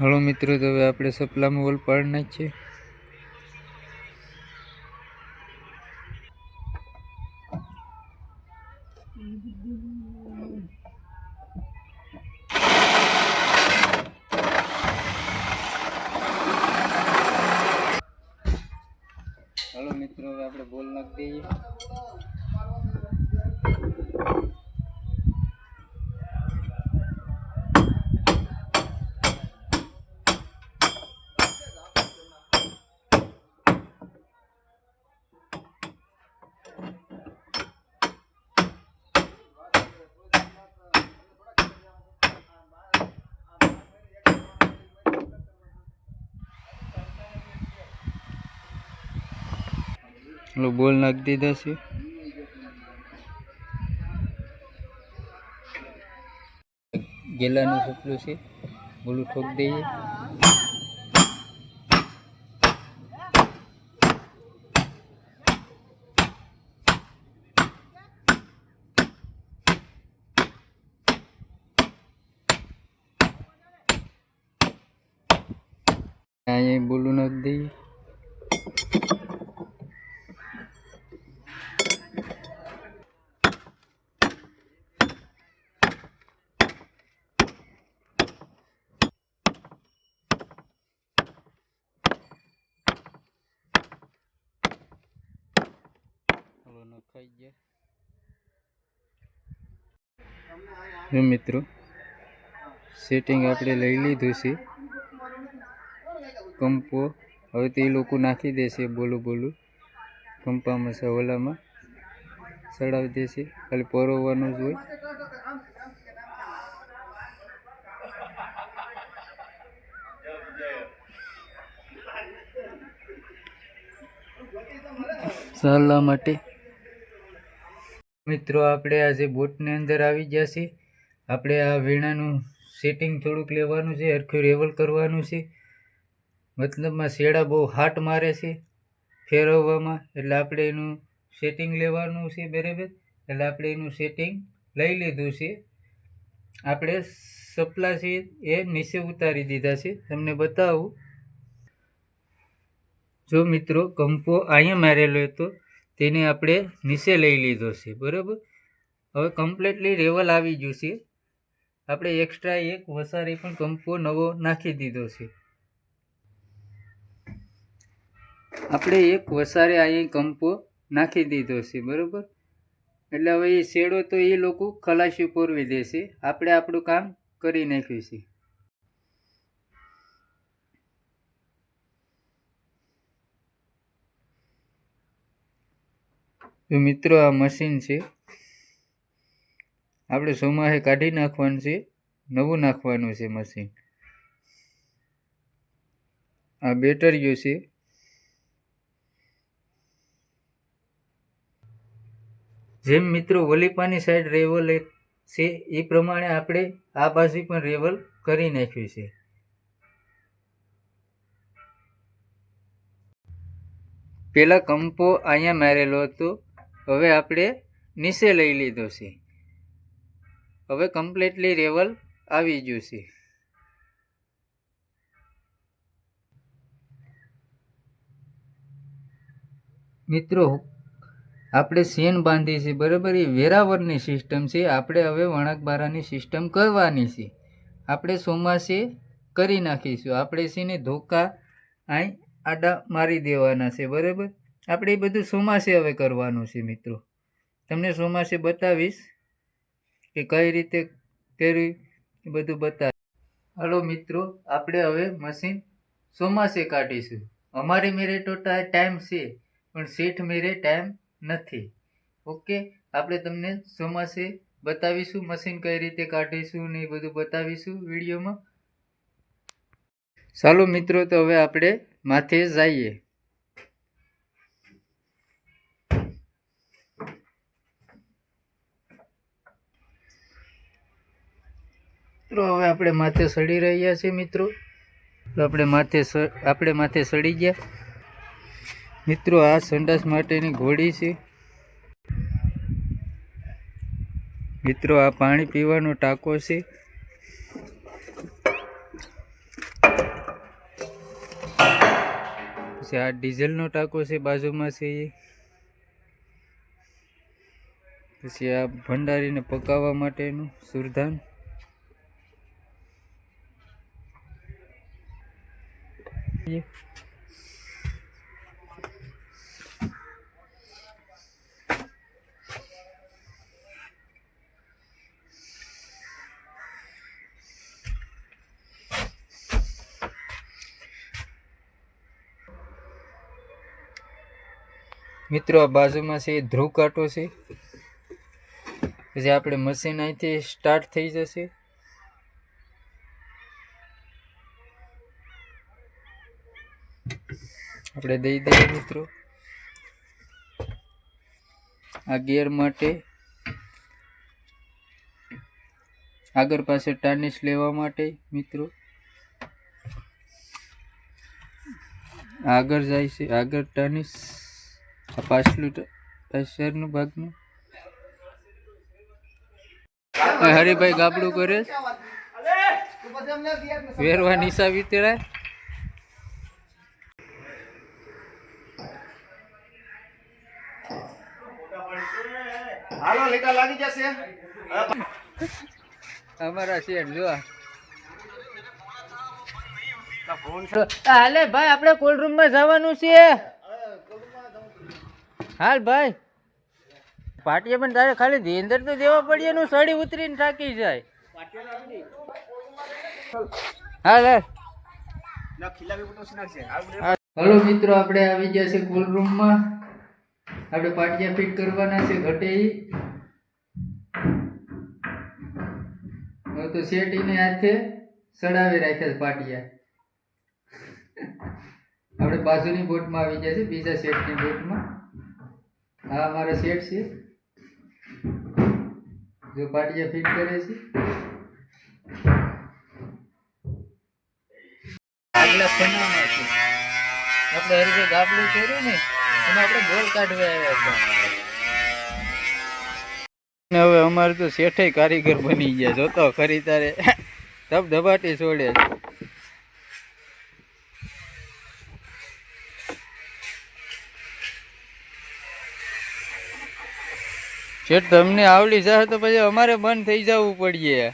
Hello मित्रों, तो હવે આપણે સપલામાં હોલ પાડી નાખીએ। हेलो मित्रों, હવે આપણે બોલ નાખી દઈએ। हेलो बोल नाखी दीधा से। गेलाનું સપલું છે, બોલું ઠોક દઈએ। અહીંયા બોલું નાખી દઈએ। નખાઈ ગયા મિત્રો, સેટિંગ આપણે લઈ લીધું છે। કંપો હવે તે લોકો નાખી દેશે। બોલું કંપામાં સવલામાં ચડાવી દેશે, ખાલી પરોવવાનું જ હોય। ચાલવા માટે મિત્રો આપણે આજે બોટની અંદર આવી ગયા છે। આપણે આ વીણાનું સેટિંગ થોડુંક લેવાનું છે, હરખું રેવલ કરવાનું છે। મતલબમાં શેડા બહુ હાટ મારે છે ફેરવવામાં, એટલે આપણે એનું સેટિંગ લેવાનું છે બરાબર। એટલે આપણે એનું સેટિંગ લઈ લીધું છે। આપણે સપલા છે એ નીચે ઉતારી દીધા છે, તમને બતાવું। જો મિત્રો કંપો અહીંયા મારેલો હતો, તેને આપણે નીચે લઈ લીધો છે બરાબર। હવે કમ્પ્લીટલી રેવલ આવી ગયું છે। આપણે એક્સ્ટ્રા એક વસારી પણ કંપો નવો નાખી દીધો છે। આપણે એક વસારે અહીં કંપો નાખી દીધો છે બરાબર। એટલે હવે એ શેડો તો એ લોકો ખલાસી પૂરવી દેશે, આપણે આપણું કામ કરી નાખ્યું છે। તો મિત્રો આ મશીન છે, આપણે સોમાહે કાઢી નાખવાનું છે, નવું નાખવાનું છે મશીન। આ બેટરીઓ છે, જેમ મિત્રો વલીપાની સાઈડ રેવલ છે એ પ્રમાણે આપણે આ બાજુ પણ રેવલ કરી નાખ્યું છે। પેલા કંપો અહીંયા મારેલો હતો, હવે આપણે નીચે લઈ લીધો છે। હવે કમ્પ્લીટલી રેવલ આવી ગયું છે। મિત્રો આપણે સેન બાંધી છે બરાબર, એ વેરાવરની સિસ્ટમ છે। આપણે હવે વણાકબારાની સિસ્ટમ કરવાની છે। આપણે ચોમાસે કરી નાખીશું। આપણે છે ને ધોકા અહીં આડા મારી દેવાના છે બરાબર। આપણે એ બધું ચોમાસે હવે કરવાનું છે મિત્રો, તમને ચોમાસે બતાવીશ કે કઈ રીતે કરી એ બધું બતાવીશ। હાલો મિત્રો, આપણે હવે મશીન ચોમાસે કાઢીશું। અમારી મેરે તો ટાઈમ છે, પણ શેઠ મેરે ટાઈમ નથી। ઓકે, આપણે તમને ચોમાસે બતાવીશું મશીન કઈ રીતે કાઢીશું ને એ બધું બતાવીશું વિડીયોમાં। ચાલો મિત્રો, તો હવે આપણે માથે જઈએ। મિત્રો હવે આપણે માથે ચડી રહ્યા છીએ મિત્રો। તો આપણે માથે ચડી ગયા મિત્રો। આ સંડાસ માટેની ઘોડી છે મિત્રો। આ પાણી પીવાનો ટાંકો છે। પછી આ ડીઝલનો ટાંકો છે બાજુમાં છે એ. પછી આ ભંડારીને પકાવવા માટેનું સુરધાન. મિત્રો આ બાજુમાં છે એ ધ્રુવ કાંટો છે. પછી આપણે મશીન અહીંથી સ્ટાર્ટ થઈ જશે. આપણે દઈ દઈએ મિત્રો. આ ગિયર માટે આગળ પાછળ ટાર્નિશ લેવા માટે મિત્રો આગળ જાય છે. આગળ ટાર્નિશ આ પાછળનું ભાગનું. હરિભાઈ ગાબડું કરે વેરવા નિશા વિતરાય. હાલો લીટા લાગી જશે અમારા શેઠ જો હાલે ભાઈ આપણે કોલ્ડ રૂમ માં જવાનું છે. હાલ ભાઈ પાટીએ પણ તારે ખાલી ધેંદર તો દેવા પડે એનું સડી ઉતરીને થાકી જાય. હાલ હલો મિત્રો આપણે આવી ગયા છે કોલ્ડ રૂમમાં. આપણે પાટિયા ફિટ કરવાના છે ઘટે તો શેટીને હાથે સડાવી રાખ્યા પાટિયા. આપણે બાજુની બોટમાં આવી ગયા છે બીજા શેટની બોટમાં. આ અમારા શેટ છે જો પાટિયા ફિટ કરે છે. આગલા ખંડામાં છે આપણે હરીભાઈ ગાબડું કર્યું ને એમાં આપણે ગોળ કાઢવા આવ્યા હતા. હવે અમારે તો શેઠે કારીગર બની ગયા. જોતો ખરી તારે ધબધબાટી છોડે. શેઠ તમને આવડી જાય તો પછી અમારે બંધ થઈ જવું પડીએ.